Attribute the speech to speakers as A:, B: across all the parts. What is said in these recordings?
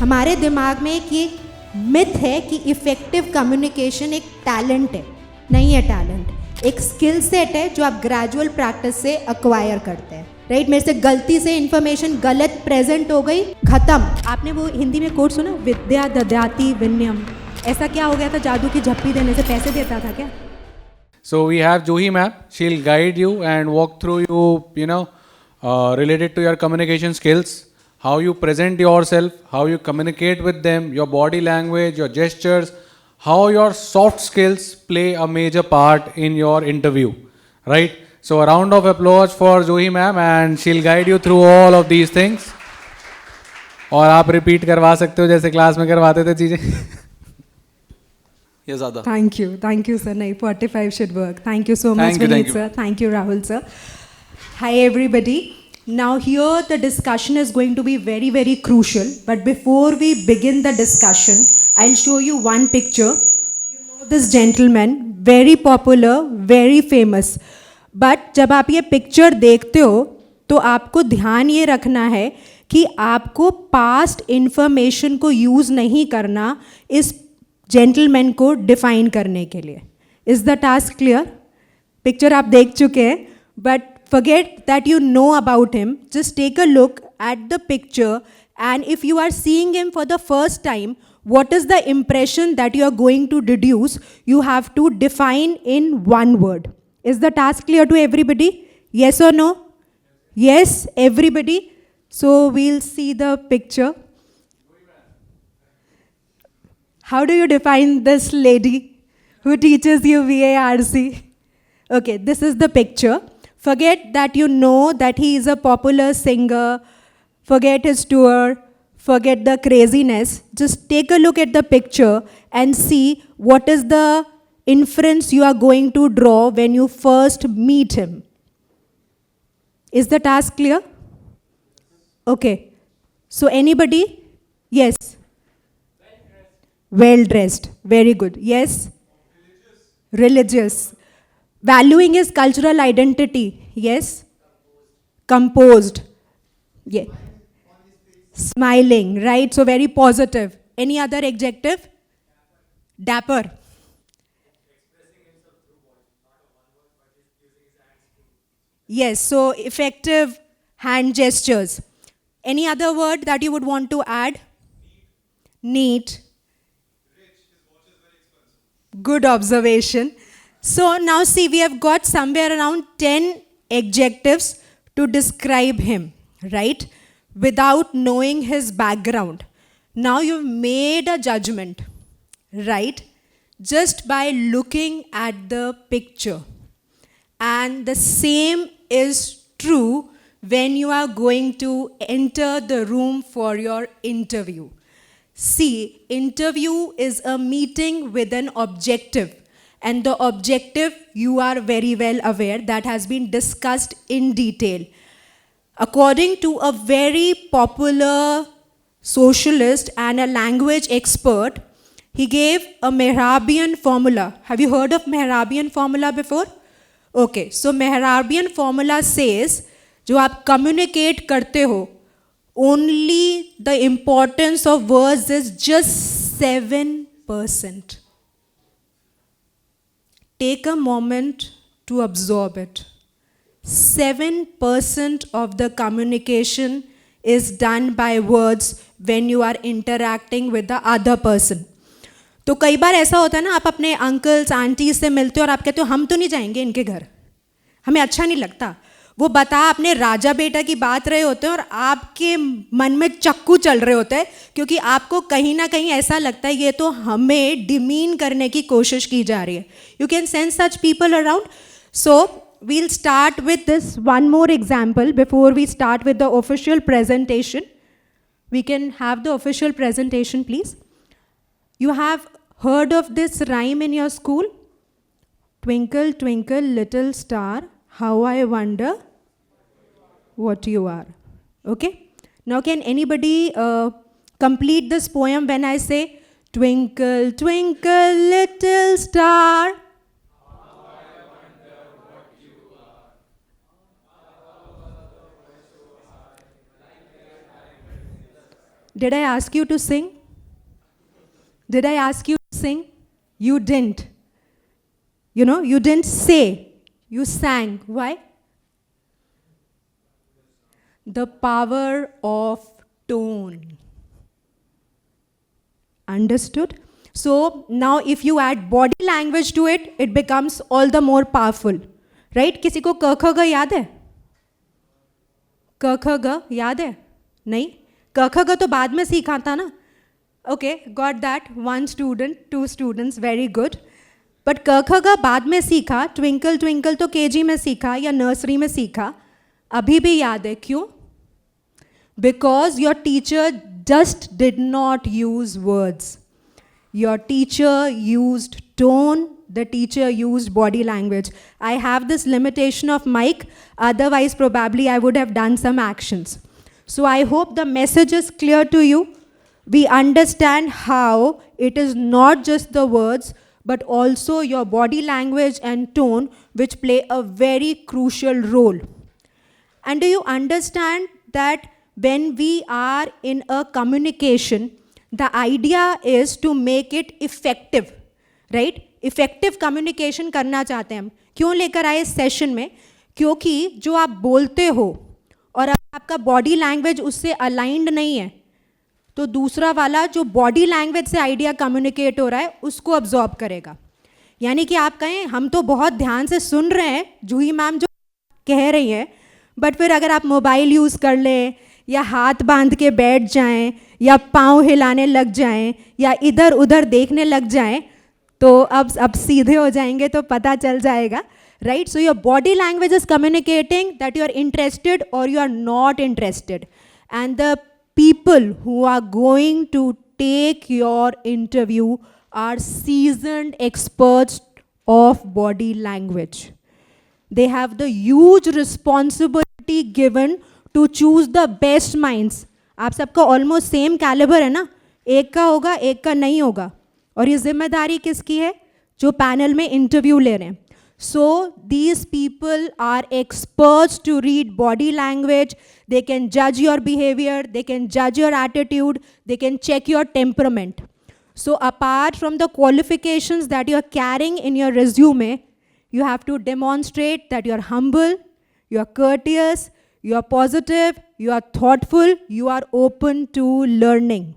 A: हमारे दिमाग में एक ये मिथ है कि इफ़ेक्टिव कम्युनिकेशन एक टैलेंट है. नहीं है टैलेंट, एक स्किल सेट है जो आप ग्रेजुअल प्रैक्टिस से अक्वायर करते हैं. राइट, मेरे से गलती से इन्फॉर्मेशन गलत प्रेजेंट हो गई, खत्म. आपने वो हिंदी में कोट सुना, विद्या दद्याति विनयम. ऐसा क्या हो गया था, जादू की झप्पी देने से पैसे देता था क्या?
B: So we have Juhi ma'am. She'll guide you and walk through you, related to your communication skills, how you present yourself, how you communicate with them, your body language, your gestures, how your soft skills play a major part in your interview, right? So a round of applause for Juhi ma'am, and she'll guide you through all of these things. और आप repeat करवा सकते हो जैसे class में करवाते थे चीजें. ये ज़्यादा.
A: Thank you sir. नहीं, 45 should work. Thank you so much,
B: Thank you,
A: Vineet
B: thank you.
A: sir. Thank you, Rahul sir. Hi everybody. Now here the discussion is going to be very, very crucial. But before we begin the discussion, I'll show you one picture. You know this gentleman, very popular, very famous. But जब आप ये picture देखते हो तो आपको ध्यान ये रखना है कि आपको past information को use नहीं करना इस जेंटलमैन को डिफाइन करने के लिए. Is the task clear? Picture आप देख चुके हैं, but forget that you know about him. Just take a look at the picture, and if you are seeing him for the first time, what is the impression that you are going to deduce? You have to define in one word. Is the task clear to everybody? Yes or no? Yes, everybody. So we'll see the picture. How do you define this lady who teaches you VARC? Okay, this is the picture. Forget that you know that he is a popular singer. Forget his tour. Forget the craziness. Just take a look at the picture and see what is the inference you are going to draw when you first meet him. Is the task clear? Okay. So anybody? Yes. Well dressed. Very good. Yes? Religious. Valuing his cultural identity. Yes? Composed. Yeah. Smiling. Right? So very positive. Any other adjective? Dapper. Yes. So effective hand gestures. Any other word that you would want to add? Neat. Good observation. So now see, we have got somewhere around 10 adjectives to describe him, right? Without knowing his background. Now you've made a judgment, right? Just by looking at the picture. And the same is true when you are going to enter the room for your interview. See, interview is a meeting with an objective. And the objective, you are very well aware, that has been discussed in detail. According to a very popular socialist and a language expert, he gave a Mehrabian formula. Have you heard of Mehrabian formula before? Okay, so Mehrabian formula says, जो आप communicate करते हो, only the importance of words is just 7%. Take a moment to absorb it. 7% of the communication is done by words when you are interacting with the other person. तो कई बार ऐसा होता है ना, आप अपने अंकल्स आंटी से मिलते हो और आप कहते हो हम तो नहीं जाएंगे इनके घर, हमें अच्छा नहीं लगता. वो बता अपने राजा बेटा की बात रहे होते हैं और आपके मन में चक्कू चल रहे होते हैं, क्योंकि आपको कहीं ना कहीं ऐसा लगता है ये तो हमें डिमीन करने की कोशिश की जा रही है. You can sense such people around. So we'll start with this one more example before we start with the official presentation. We can have the official presentation, please. You have heard of this rhyme in your school? Twinkle, twinkle, little star, how I wonder what you are. Okay? Now can anybody complete this poem when I say, twinkle, twinkle, little star? Did I ask you to sing? Did I ask you to sing? You didn't. You know, you didn't say, you sang. Why? The power of tone. Understood? So now if you add body language to it, it becomes all the more powerful. Right? किसी को क ख ग याद है? क ख ग याद है? नहीं? क ख ग तो बाद में सीखा था ना? Okay, got that. 1 student, 2 students, very good. But क ख ग बाद में सीखा, ट्विंकल ट्विंकल तो केजी में सीखा या नर्सरी में सीखा, अभी भी याद है. क्यों? Because your teacher just did not use words. Your teacher used tone, the teacher used body language. I have this limitation of mic, otherwise probably I would have done some actions. So I hope the message is clear to you. We understand how it is not just the words, but also your body language and tone which play a very crucial role. And do you understand that when we are in a communication, the idea is to make it effective, right? Effective communication करना चाहते हैं हम. क्यों लेकर आए इस session में? क्योंकि जो आप बोलते हो और आपका बॉडी लैंग्वेज उससे अलाइंड नहीं है, तो दूसरा वाला जो बॉडी लैंग्वेज से आइडिया कम्युनिकेट हो रहा है उसको अब्जॉर्ब करेगा. यानी कि आप कहें हम तो बहुत ध्यान से सुन रहे हैं जूही मैम जो कह रही हैं, बट फिर अगर आप मोबाइल यूज़ कर लें या हाथ बांध के बैठ जाएं या पाँव हिलाने लग जाएं या इधर उधर देखने लग जाएं, तो अब सीधे हो जाएंगे तो पता चल जाएगा, right? So your body language is communicating that you are interested और you are not interested. And the people who are going to take your interview are seasoned experts of body language. They have the huge responsibility given to choose the best minds. आप सबका almost same calibre है ना, एक का होगा एक का नहीं होगा, और ये जिम्मेदारी किसकी है? जो पैनल में इंटरव्यू ले रहे हैं. So these people are experts to read body language. They can judge your behavior, they can judge your attitude, they can check your temperament. So apart from the qualifications that you are carrying in your resume, you have to demonstrate that you are humble, you are courteous, you are positive, you are thoughtful, you are open to learning.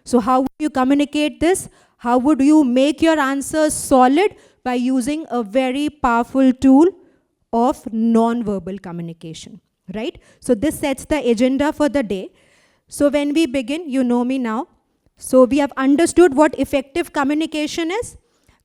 A: So how would you communicate this? How would you make your answers solid? By using a very powerful tool of non-verbal communication, right? So this sets the agenda for the day. So when we begin, you know me now. So we have understood what effective communication is.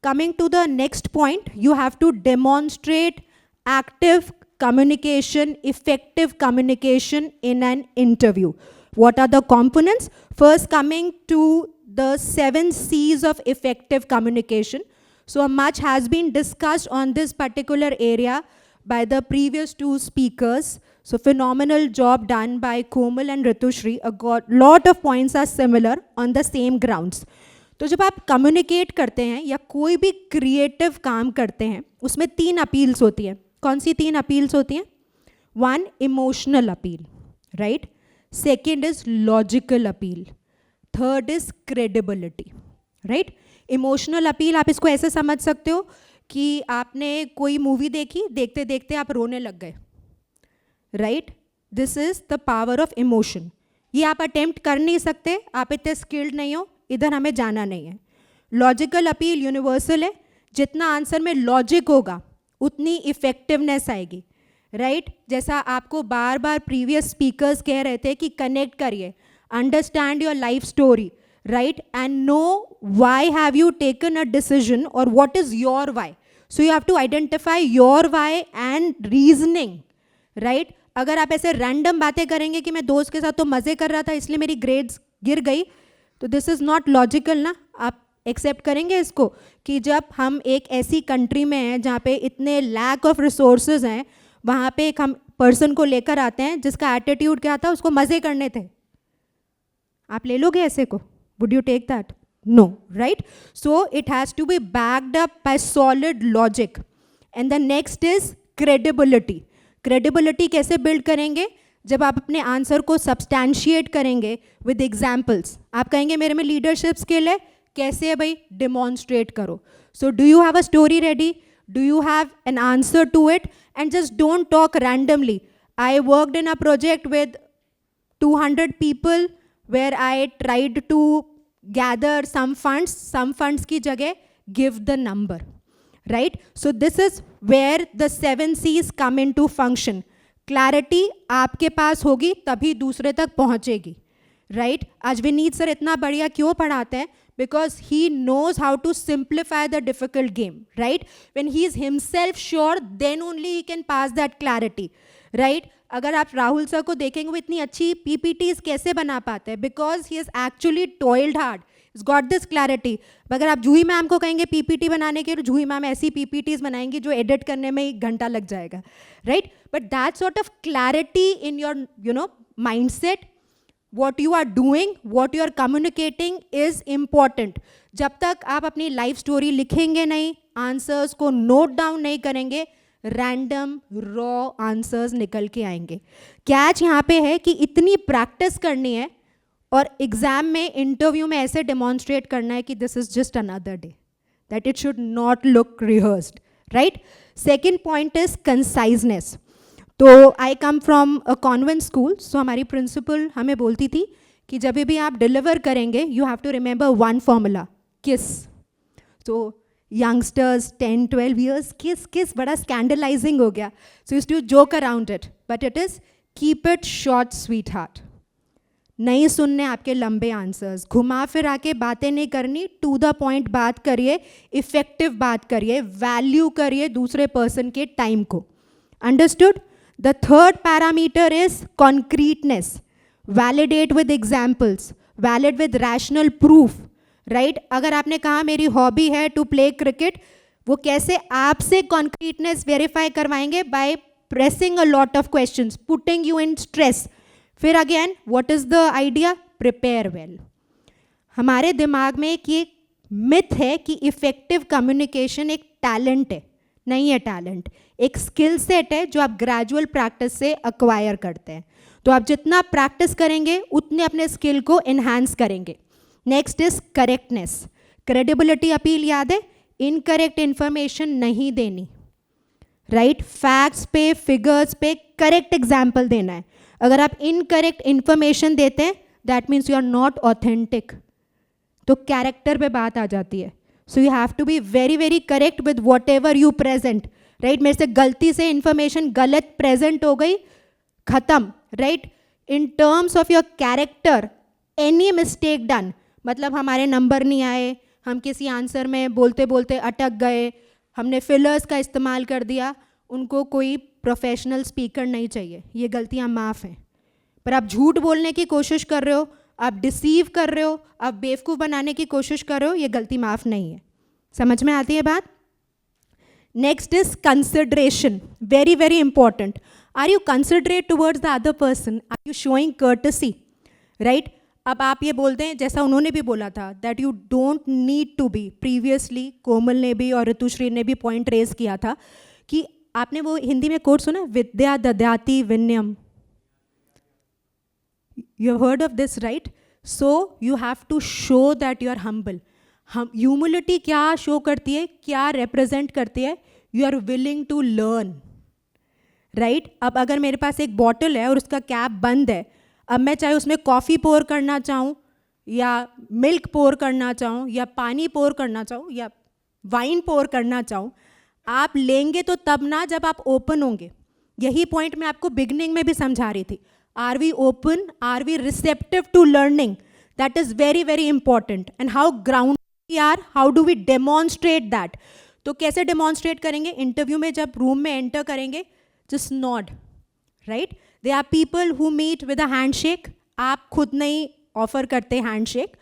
A: Coming to the next point, you have to demonstrate active communication, effective communication in an interview. What are the components? First, coming to the 7 C's of effective communication. So much has been discussed on this particular area by the previous 2 speakers. So phenomenal job done by Komal and Ritushri. A lot of points are similar on the same grounds. तो जब आप communicate करते हैं या कोई भी creative काम करते हैं, उसमें 3 अपील्स होती हैं. कौन सी 3 अपील्स होती हैं? 1 emotional appeal, right? Second is logical appeal, third is credibility, right? Emotional appeal आप इसको ऐसे समझ सकते हो कि आपने कोई मूवी देखी, देखते देखते आप रोने लग गए, right? This is the power of emotion. ये आप अटेम्प्ट कर नहीं सकते, आप इतने स्किल्ड नहीं हो, इधर हमें जाना नहीं है. लॉजिकल अपील यूनिवर्सल है, जितना आंसर में लॉजिक होगा उतनी इफेक्टिवनेस आएगी, राइट? जैसा आपको बार बार प्रीवियस स्पीकर्स कह रहे थे कि कनेक्ट करिए, understand your life story, right? And know why have you taken a decision or what is your why. So you have to identify your why and reasoning, right? अगर आप ऐसे random बातें करेंगे कि मैं दोस्त के साथ तो मज़े कर रहा था इसलिए मेरी ग्रेड्स गिर गई, तो दिस इज़ नॉट लॉजिकल ना. आप एक्सेप्ट करेंगे इसको कि जब हम एक ऐसी कंट्री में हैं जहाँ पे इतने लैक ऑफ रिसोर्सेज हैं, वहाँ पे एक हम पर्सन को लेकर आते हैं जिसका एटीट्यूड क्या था, उसको मज़े करने थे, आप ले लोगे ऐसे को? Would you take that? No, right? So it has to be backed up by solid logic. And the next is credibility. Credibility कैसे build करेंगे? जब आप अपने आंसर को सब्सटैंशिएट करेंगे विद एग्जाम्पल्स, आप कहेंगे मेरे में लीडरशिप स्किल है, कैसे है भाई, डिमॉन्स्ट्रेट करो. So do you have a story ready, do you have an answer to it, and just don't talk randomly. I worked in a project with 200 people where I tried to gather some funds की जगह give the number, right? So this is where the 7 C's come into function. Clarity आपके पास होगी तभी दूसरे तक पहुंचेगी, right? आज Vineet sir इतना बढ़िया क्यों पढ़ाते हैं? Because he knows how to simplify the difficult game, right? When he is himself sure, then only he can pass that clarity, right? अगर आप राहुल सर को देखेंगे वो इतनी अच्छी PPTs कैसे बना पाते हैं? Because he has actually toiled hard. He's got this clarity. अगर आप जूही मैम को कहेंगे PPT बनाने के, तो जूही मैम ऐसी PPTs बनाएंगी जो एडिट करने में 1 घंटा लग जाएगा, right? But that sort of clarity in your, mindset, what you are doing, what you are communicating is important. जब तक आप अपनी लाइफ स्टोरी लिखेंगे नहीं, आंसर्स को नोट डाउन नहीं करेंगे, रैंडम रॉ आंसर्स निकल के आएंगे. कैच यहाँ पे है कि इतनी प्रैक्टिस करनी है और एग्जाम में, इंटरव्यू में ऐसे डेमॉन्स्ट्रेट करना है कि this is just another day, that it should not look rehearsed, right. Second point is conciseness. तो I come from a convent school, so हमारी प्रिंसिपल हमें बोलती थी कि जब भी आप डिलीवर करेंगे you have to remember 1 formula, KISS. तो यंगस्टर्स 10-12 years, किस बड़ा स्कैंडलाइजिंग हो गया. So used to joke around it, but it is keep it short sweetheart. नहीं सुनने आपके लंबे आंसर्स, घुमा फिरा के बातें नहीं करनी, टू द पॉइंट बात करिए, इफेक्टिव बात करिए, वैल्यू करिए दूसरे पर्सन के टाइम को. Understood. The third parameter is concreteness. Validate with examples, valid with rational proof, right? अगर आपने कहा मेरी हॉबी है टू प्ले क्रिकेट, वो कैसे आपसे concreteness verify करवाएंगे? By pressing a lot of questions, putting you in stress. फिर again, what is the idea? Prepare well. हमारे दिमाग में एक ये मिथ है कि इफेक्टिव कम्युनिकेशन एक टैलेंट है. नहीं है टैलेंट, एक स्किल सेट है जो आप ग्रेजुअल प्रैक्टिस से अक्वायर करते हैं. तो आप जितना प्रैक्टिस करेंगे उतने अपने स्किल को इन्हांस करेंगे. Next is correctness. Credibility appeal याद है, इनकरेक्ट इंफॉर्मेशन नहीं देनी, राइट. फैक्ट्स पे, फिगर्स पे करेक्ट एग्जाम्पल देना है. अगर आप इनकरेक्ट इंफॉर्मेशन देते हैं that means you are not authentic. तो कैरेक्टर पे बात आ जाती है. So you have to be very very correct with whatever you present, right. मेरे से गलती से इंफॉर्मेशन गलत प्रेजेंट हो गई, खत्म, right. In terms of your character, any mistake done, मतलब हमारे नंबर नहीं आए, हम किसी आंसर में बोलते बोलते अटक गए, हमने फिलर्स का इस्तेमाल कर दिया, उनको कोई प्रोफेशनल स्पीकर नहीं चाहिए. ये गलतियाँ माफ़ हैं. पर आप झूठ बोलने की कोशिश कर रहे हो, आप डिसीव कर रहे हो, आप बेवकूफ़ बनाने की कोशिश कर रहे हो, ये गलती माफ़ नहीं है. समझ में आती है बात. Next is consideration. Very very important. Are you considerate towards the other person? Are you showing courtesy, right. अब आप ये बोलते हैं जैसा उन्होंने भी बोला था that you don't need to be. Previously Komal ने भी और ऋतुश्री ने भी पॉइंट रेज किया था कि आपने वो हिंदी में कोट सुना, विद्या दद्याति विनयम. You have heard of this, right? So you have to show that you are humble. Humility क्या show करती है, क्या represent करती है? You are willing to learn, right? अब अगर मेरे पास एक बॉटल है और उसका कैप बंद है, अब मैं चाहे उसमें कॉफ़ी पोर करना चाहूँ या मिल्क पोर करना चाहूँ या पानी पोर करना चाहूँ या वाइन पोर करना चाहूँ, आप लेंगे तो तब ना जब आप ओपन होंगे. यही पॉइंट मैं आपको बिगनिंग में भी समझा रही थी. Are we open? Are we receptive to learning? That is very, very important. And how grounded we are, how do we demonstrate that? तो कैसे demonstrate करेंगे? इंटरव्यू में जब रूम में एंटर करेंगे, just nod, right? There are people who meet with a handshake. आप खुद नहीं ऑफर करते हैंडशेक,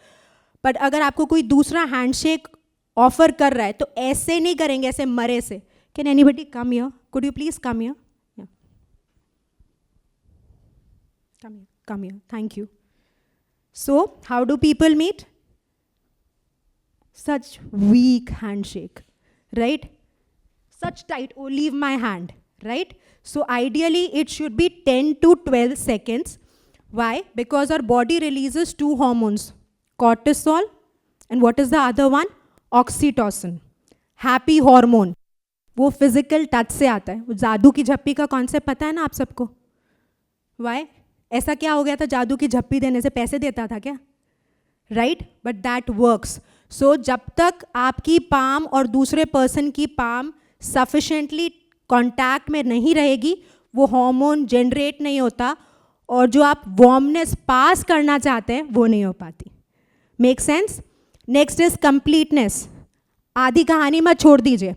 A: बट अगर आपको कोई दूसरा हैंडशेक ऑफर कर रहा है तो ऐसे नहीं करेंगे, ऐसे मरे से. Can anybody come here? Could you please come here? Come here. Thank you. So, how do people meet? Such weak handshake, right? Such tight, oh, leave my hand, right? So ideally it should be 10 to 12 seconds. Why? Because our body releases two hormones, cortisol and what is the other one? Oxytocin, happy hormone. वो physical touch से आता है. वो जादू की झप्पी का concept पता है ना आप सबको? वाई? ऐसा क्या हो गया था जादू की झप्पी देने से? पैसे देता था क्या? Right? But that works. So जब तक आपकी पाम और दूसरे पर्सन की पाम सफिशेंटली कॉन्टैक्ट में नहीं रहेगी, वो हार्मोन जनरेट नहीं होता और जो आप वार्मनेस पास करना चाहते हैं वो नहीं हो पाती. Make sense? Next is completeness. आधी कहानी मत छोड़ दीजिए,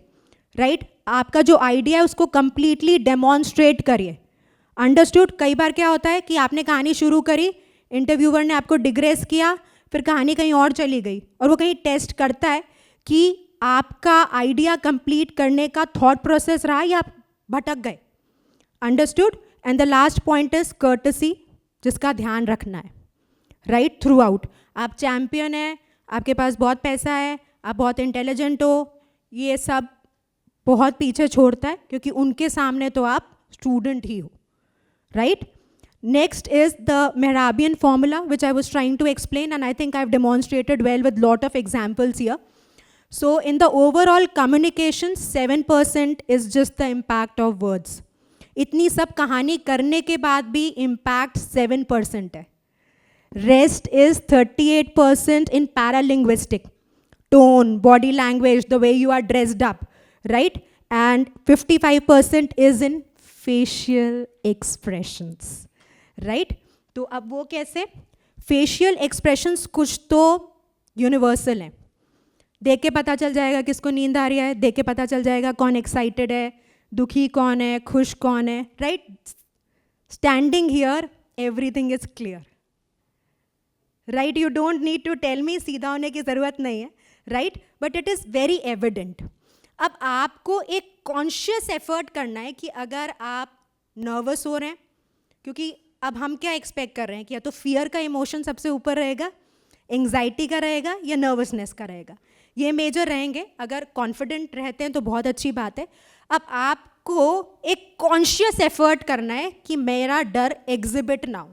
A: राइट? आपका जो आइडिया है उसको कंप्लीटली डेमॉन्स्ट्रेट करिए. अंडरस्टूड? कई बार क्या होता है कि आपने कहानी शुरू करी, इंटरव्यूअर ने आपको डिग्रेस किया, फिर कहानी कहीं और चली गई और वो कहीं टेस्ट करता है कि आपका आइडिया कंप्लीट करने का थॉट प्रोसेस रहा या आप भटक गए. Understood? And the last point is courtesy, जिसका ध्यान रखना है, राइट? Through out. आप चैम्पियन हैं, आपके पास बहुत पैसा है, आप बहुत इंटेलिजेंट हो, ये सब बहुत पीछे छोड़ता है क्योंकि उनके सामने तो आप स्टूडेंट ही हो, right? Next is the Mehrabian formula, which I was trying to explain, and I think I've demonstrated well with lot of examples here. So in the overall communication, 7% is just the impact of words. इतनी सब कहानी करने के बाद भी impact 7% है. Rest is 38% in paralinguistic. Tone, body language, the way you are dressed up, right? And 55% is in facial expressions. Right? तो अब वो कैसे? फेशियल एक्सप्रेशंस कुछ तो यूनिवर्सल हैं. देख के पता चल जाएगा किसको नींद आ रही है, देख के पता चल जाएगा कौन एक्साइटेड है, दुखी कौन है, खुश कौन है, right? Standing here everything is clear, right? You don't need to tell me, सीधा होने की ज़रूरत नहीं है, right? But it is very evident. अब आपको एक कॉन्शियस एफर्ट करना है कि अगर आप नर्वस हो रहे हैं, क्योंकि अब हम क्या एक्सपेक्ट कर रहे हैं कि या तो फियर का इमोशन सबसे ऊपर रहेगा, एंग्जाइटी का रहेगा या नर्वसनेस का रहेगा. ये मेजर रहेंगे. अगर कॉन्फिडेंट रहते हैं तो बहुत अच्छी बात है. अब आपको एक कॉन्शियस एफर्ट करना है कि मेरा डर एग्जिबिट ना हो.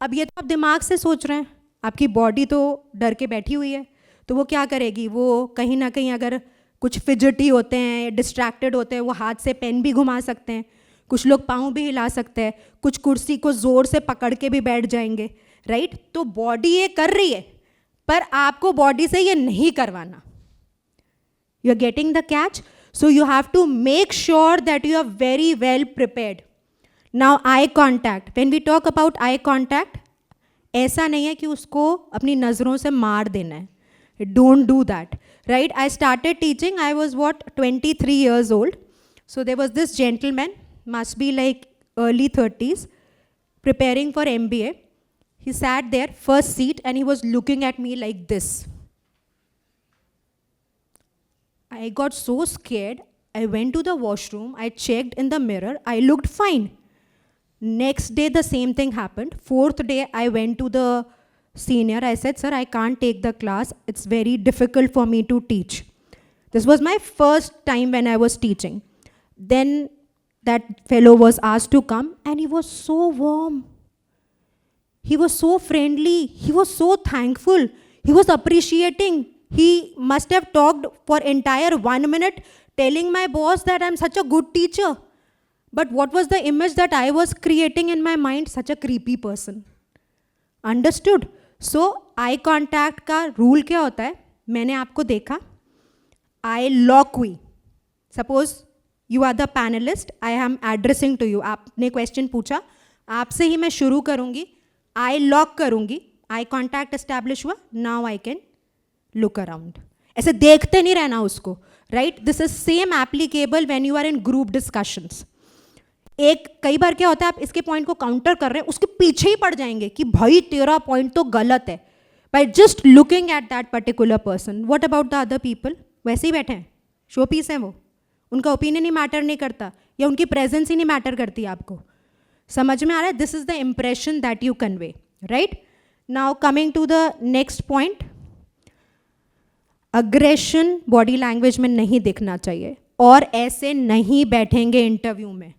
A: अब ये तो आप दिमाग से सोच रहे हैं, आपकी बॉडी तो डर के बैठी हुई है, तो वो क्या करेगी? वो कहीं ना कहीं अगर कुछ फिजिटी होते हैं, डिस्ट्रैक्टेड होते हैं, वो हाथ से पेन भी घुमा सकते हैं, कुछ लोग पाँव भी हिला सकते हैं, कुछ कुर्सी को ज़ोर से पकड़ के भी बैठ जाएंगे, राइट? तो बॉडी ये कर रही है, पर आपको बॉडी से ये नहीं करवाना. You are getting the catch? So you have to make sure that you are very well prepared. Now eye contact. When we talk about eye contact, ऐसा नहीं है कि उसको अपनी नज़रों से मार देना है. Don't do that, right? I started teaching, I was 23 years old. So there was this gentleman, must be like early 30s, preparing for MBA. He sat there, first seat, and he was looking at me like this. I got so scared. I went to the washroom, I checked in the mirror, I looked fine. Next day, the same thing happened. Fourth day, I went to the senior. I said, sir, I can't take the class. It's very difficult for me to teach. This was my first time when I was teaching. Then that fellow was asked to come, and he was so warm. He was so friendly. He was so thankful. He was appreciating. He must have talked for entire 1 minute telling my boss that I'm such a good teacher. But what was the image that I was creating in my mind? Such a creepy person. Understood? So, eye contact का rule क्या होता है? मैंने आपको देखा, eye lock हुई. Suppose you are the panelist, I am addressing to you. आपने question पूछा, आपसे ही मैं शुरू करूँगी, आई लॉक करूँगी, आई कॉन्टैक्ट एस्टैब्लिश हुआ, now I can look around. ऐसे देखते नहीं रहना उसको, right? This is same applicable when you are in group discussions. एक कई बार क्या होता है, आप इसके पॉइंट को काउंटर कर रहे हैं, उसके पीछे ही पड़ जाएंगे कि भाई तेरा पॉइंट तो गलत है, by just looking at that particular person. What about the other people? वैसे ही बैठे हैं, शो पीस हैं वो, उनका ओपिनियन ही मैटर नहीं करता, या उनकी प्रेजेंस ही नहीं मैटर करती आपको. समझ में आ रहा है? This is the impression that you convey, right? Now coming to the next point, aggression body language में नहीं दिखना चाहिए. और ऐसे नहीं बैठेंगे इंटरव्यू में।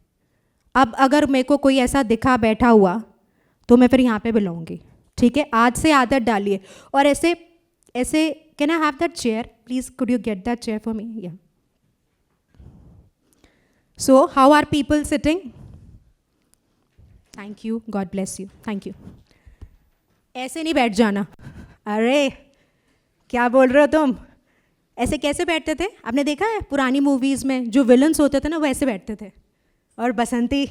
A: अब अगर मेरे को कोई ऐसा दिखा बैठा हुआ तो मैं फिर यहाँ पे बुलाऊंगी, ठीक है? आज से आदत डालिए। और ऐसे ऐसे, can I have that chair please, could you get that chair for me? या so how are people sitting? Thank you, God bless you, thank you. ऐसे नहीं बैठ जाना। अरे क्या बोल रहे हो तुम? ऐसे कैसे बैठते थे? आपने देखा है पुरानी मूवीज़ में जो विलन्स होते थे ना, वो ऐसे बैठते थे। और बसंती,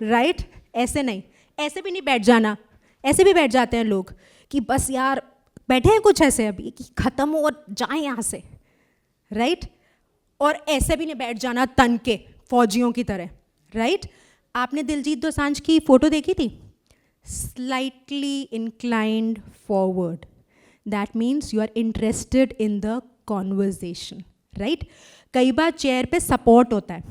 A: राइट? ऐसे नहीं, ऐसे भी नहीं बैठ जाना। ऐसे भी बैठ जाते हैं लोग कि बस यार बैठे हैं कुछ ऐसे अभी कि ख़त्म हो और जाएं यहाँ से, राइट? और ऐसे भी नहीं बैठ जाना तन के फौजियों की तरह, राइट? आपने दिलजीत दोसांझ की फ़ोटो देखी थी? Slightly inclined forward, that means you are interested in the conversation, right? कई बार चेयर पे सपोर्ट होता है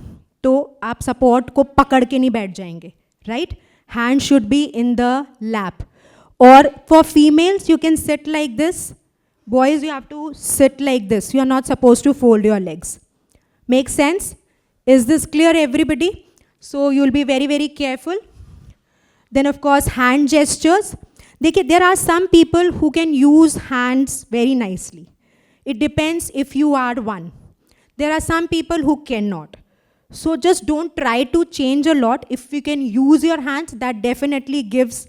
A: तो आप सपोर्ट को पकड़ के नहीं बैठ जाएंगे, right? Hand should be in the lap. और for females you can sit like this, boys you have to sit like this, you are not suppose to fold your legs. Make sense? Is this clear everybody? So you will be very very careful. Then of course hand gestures. देखिए, there are some people who can use hands very nicely. It depends if you are one. There are some people who cannot. So just don't try to change a lot. If you can use your hands, that definitely gives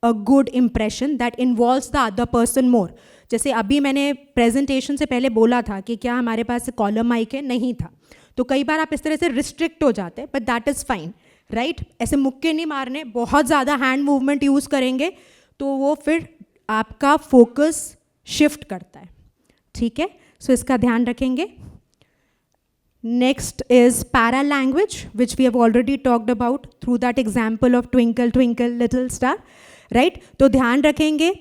A: a good impression that involves the other person more. जैसे अभी मैंने presentation से पहले बोला था कि क्या हमारे पास कॉलम माइक है, नहीं था, तो कई बार आप इस तरह से रिस्ट्रिक्ट हो जाते हैं, but that is fine, right? ऐसे मुक्के नहीं मारने, बहुत ज़्यादा हैंड मूवमेंट यूज़ करेंगे तो वो फिर आपका फोकस शिफ्ट करता है, ठीक है? सो इसका ध्यान रखेंगे। Next is para language, which we have already talked about through that example of twinkle twinkle little star, right? तो ध्यान रखेंगे,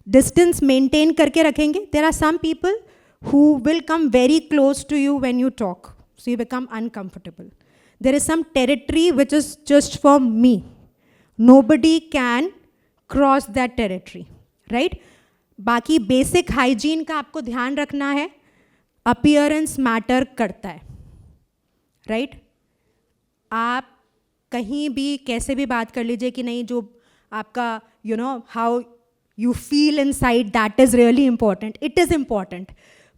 A: डिस्टेंस मेंटेन करके रखेंगे। There are some people who will come very close to you when you talk, so you become uncomfortable. There is some territory which is just for me. Nobody can cross that territory, right? बाकी basic hygiene का आपको ध्यान रखना है, appearance matter करता है, right? आप कहीं भी कैसे भी बात कर लीजिए कि नहीं, जो आपका how you feel inside, that is really important. It is important,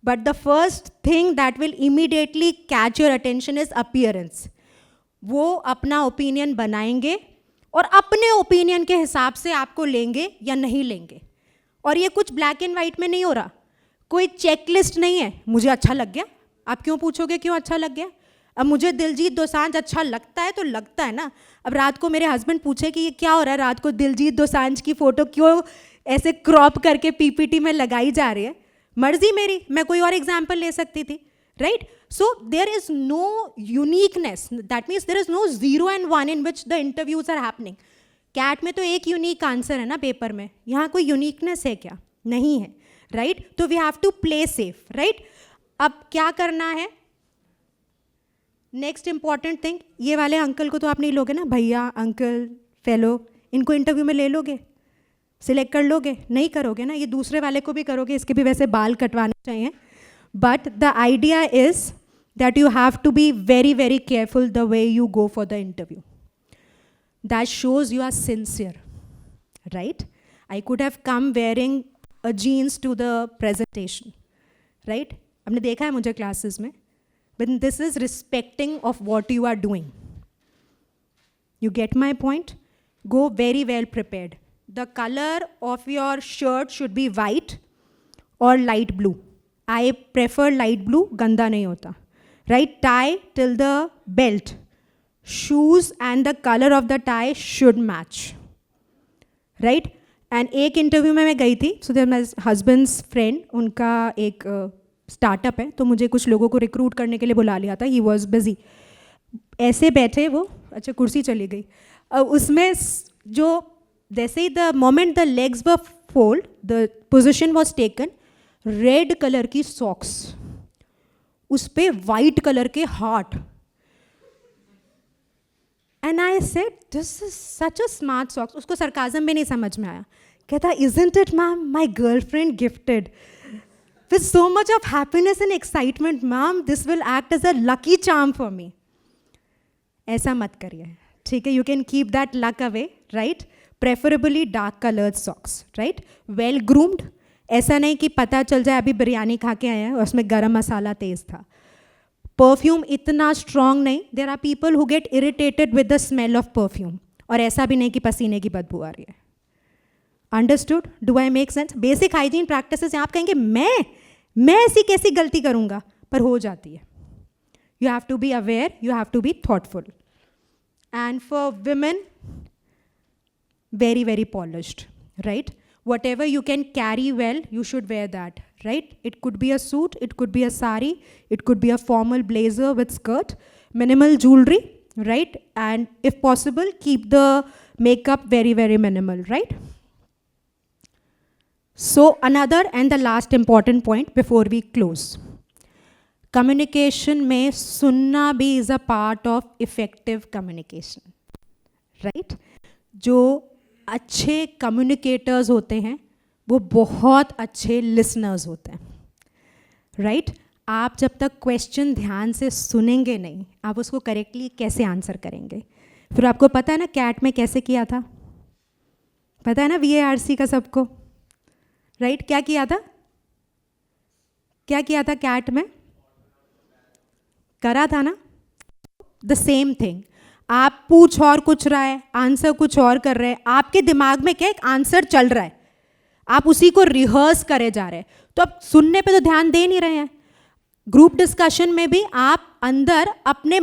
A: but the first thing that will immediately catch your attention is appearance. वो अपना ओपिनियन बनाएंगे और अपने ओपिनियन के हिसाब से आपको लेंगे या नहीं लेंगे. और ये कुछ ब्लैक एंड वाइट में नहीं हो रहा, कोई चेकलिस्ट नहीं है. मुझे अच्छा लग गया, आप क्यों पूछोगे क्यों अच्छा लग गया? अब मुझे दिलजीत दोसांझ अच्छा लगता है तो लगता है ना. अब रात को मेरे हस्बैंड पूछे कि ये क्या हो रहा है, रात को दिलजीत दोसांझ की फ़ोटो क्यों ऐसे क्रॉप करके पीपीटी में लगाई जा रही है, मर्जी मेरी, मैं कोई और एग्जाम्पल ले सकती थी, right? So there is no uniqueness. That means there is no 0 and 1 in which the interviews are happening. CAT में तो एक यूनिक आंसर है ना पेपर में, यहाँ कोई यूनिकनेस है क्या? नहीं है, राइट? तो we have to play safe, right? अब क्या करना है? नेक्स्ट इंपॉर्टेंट थिंग, ये वाले अंकल को तो आप नहीं लोगे ना, भैया, अंकल, फेलो, इनको इंटरव्यू में ले लोगे, सिलेक्ट कर लोगे? नहीं करोगे ना. ये दूसरे वाले को भी करोगे, इसके भी वैसे बाल कटवाने चाहिए. But the idea is that you have to be very, very careful the way you go for the interview. That shows you are sincere, right? I could have come wearing a jeans to the presentation, right? आपने देखा है मुझे classes में, but this is respecting of what you are doing. You get my point? Go very well prepared. The color of your shirt should be white or light blue. I prefer light blue, गंदा नहीं होता, right? Tie till the belt. Shoes and the color of the tie should match, right? And एक interview में मैं गई थी, so there my husband's friend, उनका एक स्टार्टअप है, तो मुझे कुछ लोगों को रिक्रूट करने के लिए बुला लिया था. He was busy. ऐसे बैठे वो, अच्छा कुर्सी चली गई. उसमें जो जैसे ही the moment the legs were fold, the position was taken, red colour की सॉक्स, उस पे वाइट कलर के heart. And I said this is such a smart socks. उसको सरकाजम भी नहीं समझ में आया. कहता isn't it ma'am, my girlfriend gifted. with so much of happiness and excitement, ma'am, this will act as a lucky charm for me. ऐसा मत करिए, ठीक है? You can keep that luck away, right? Preferably dark colored socks, right? Well groomed. ऐसा नहीं कि पता चल जाए अभी बिरयानी खा के आए हैं और उसमें गरम मसाला तेज था. परफ्यूम इतना स्ट्रॉन्ग नहीं. There are people who get irritated with the smell of perfume. और ऐसा भी नहीं कि पसीने की बदबू आ रही है. Understood? Do I make sense? Basic hygiene practices आप कहेंगे मैं ऐसी कैसी गलती करूँगा, पर हो जाती है. You have to be aware, you have to be thoughtful. And for women, very, very polished, right? Whatever you can carry well, you should wear that, right? It could be a suit, it could be a sari, it could be a formal blazer with skirt, minimal jewelry, right? And if possible, keep the makeup very, very minimal, right? So another and the last important point before we close. Communication में सुनना भी is a part of effective communication, right? जो अच्छे communicators होते हैं वो बहुत अच्छे लिसनर्स होते हैं, राइट? आप जब तक क्वेश्चन ध्यान से सुनेंगे नहीं, आप उसको करेक्टली कैसे आंसर करेंगे? फिर आपको पता है ना कैट में कैसे किया था? पता है ना VARC का सबको, राइट? क्या किया था? क्या किया था कैट में? करा था ना? The same thing. आप पूछ और कुछ रहा है, आंसर कुछ और कर रहे हैं, आपके दिमाग में क्या एक आंसर चल रहा है, आप उसी को रिहर्स करे जा रहे हैं, तो आप सुनने पे तो ध्यान दे नहीं रहे हैं. ग्रुप डिस्कशन में भी आप अंदर अपने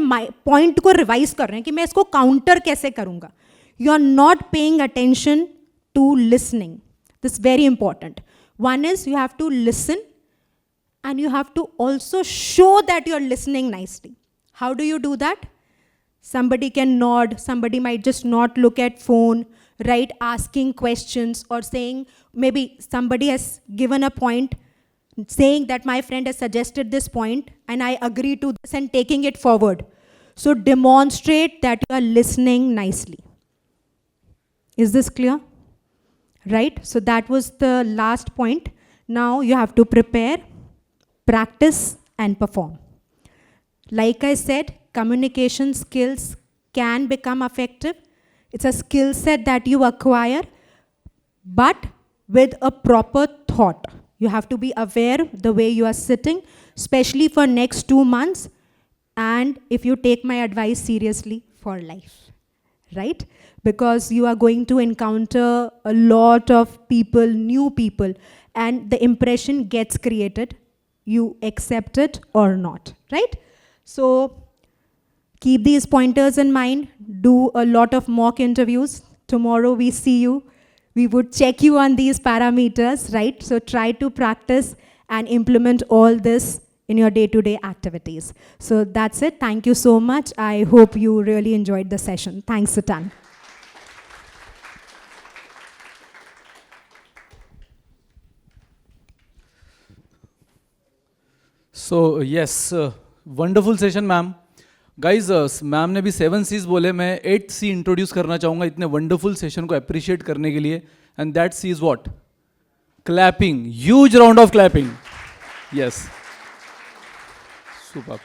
A: पॉइंट को रिवाइज कर रहे हैं कि मैं इसको काउंटर कैसे करूंगा. You are not paying attention to listening. This very important. One is you have to listen and you have to also show that you're listening nicely. How do you do that? Somebody can nod, somebody might just not look at phone, right? Asking questions or saying, maybe somebody has given a point, saying that my friend has suggested this point and I agree to this and taking it forward. So demonstrate that you are listening nicely. Is this clear? Right? So that was the last point. Now you have to prepare, practice and perform. Like I said, communication skills can become effective. It's a skill set that you acquire, but with a proper thought. You have to be aware the way you are sitting, especially for next 2 months, and if you take my advice seriously, for life, right? Because you are going to encounter a lot of people, new people, and the impression gets created. You accept it or not, right? So keep these pointers in mind. Do a lot of mock interviews. Tomorrow we see you. We would check you on these parameters, right? So try to practice and implement all this in your day-to-day activities. So that's it. Thank you so much. I hope you really enjoyed the session. Thanks a ton.
C: So yes, wonderful session ma'am. Guys, ma'am ने भी 7 C's बोले, मैं 8th C introduce करना चाहूँगा इतने wonderful session को appreciate करने के लिए. And that C is what? Clapping. Huge round of clapping. Yes, super.